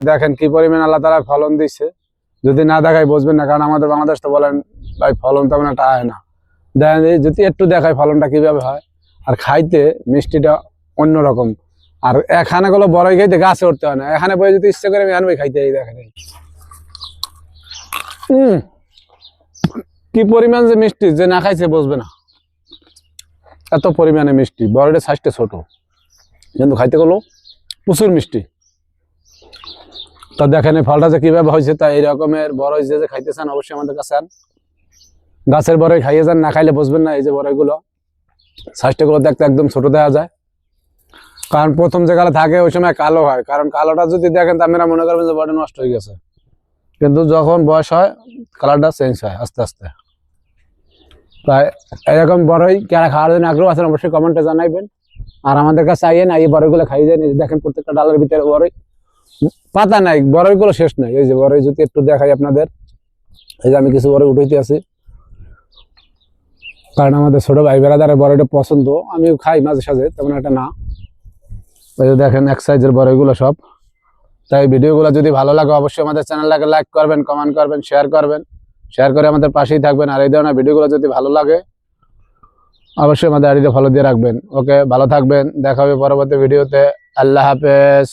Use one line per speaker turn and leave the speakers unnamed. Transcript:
দেখেন কি পরিমাণ আল্লাহ তাআলা ফলন দিচ্ছে, যদি না দেখাই বুঝবেন না। কারণ আমাদের বাংলাদেশ তো বলেন ভাই ফলন তেমন একটা হয় না। দেখেন যদি একটু দেখায় ফলনটা কিভাবে হয়, আর খাইতে মিষ্টিটা অন্যরকম। আর এখানে গুলো বড়ই খাইতে গাছে উঠতে হয় না, এখানে বই যদি ইচ্ছে করে আমি আনবই খাইতে। এই দেখেন কি পরিমাণ যে মিষ্টি, যে না খাইছে বুঝবে না, এত পরিমাণে মিষ্টি। বড়ইটা সাইজটা ছোট কিন্তু খাইতে গেলো প্রচুর মিষ্টি। তো দেখেন এই ফলটা যে কিভাবে হয়েছে, তা এই রকমের বড়ই যে খাইতে চান অবশ্যই আমাদের কাছে আন। গাছের বড়ই খাইয়ে যান, না খাইলে বুঝবেন না। এই যে বড়ইগুলো সাইজটা গুলো দেখতে একদম ছোট দেখা যায়, কারণ প্রথম যে কালো থাকে ওই সময় কালো হয়। কারণ কালোটা যদি দেখেন তা আপনারা মনে করবেন যে বড়ি নষ্ট হয়ে গেছে, কিন্তু যখন বয়স হয় কালারটা চেঞ্জ হয় আস্তে আস্তে। তাই এরকম বড়ই যারা খাওয়ার জন্য আগ্রহ আছেন অবশ্যই কমেন্টে জানাইবেন। আর আমাদের কাছে আইয়েন, এই বড়ইগুলো খাইয়ে যান। দেখেন প্রত্যেকটা ডালের ভিতরে বড়ই, পাতা নাই, বড়ইগুলো শেষ নাই। এই যে বড়ই যদি একটু দেখাই আপনাদের, এই যে আমি কিছু বড়ই উঠাইতে আছি, কারণ আমাদের ছোট ভাই বেড়াদারের বড়ইটা পছন্দ। আমিও খাই মাঝে সাঝে, তেমন একটা না। এই যে দেখেন এক সাইজের বড়ইগুলো সব। তাই ভিডিওগুলো যদি ভালো লাগে অবশ্যই আমাদের চ্যানেলটাকে লাইক করবেন, কমেন্ট করবেন, শেয়ার করবেন। শেয়ার করে আমাদের পাশেই থাকবেন। আর এই ধরনের ভিডিওগুলো যদি ভালো লাগে অবশ্যই আমাদের আইডিটা ফলো দিয়ে রাখবেন। ওকে, ভালো থাকবেন, দেখা হবে পরবর্তী ভিডিওতে। আল্লাহ হাফেজ।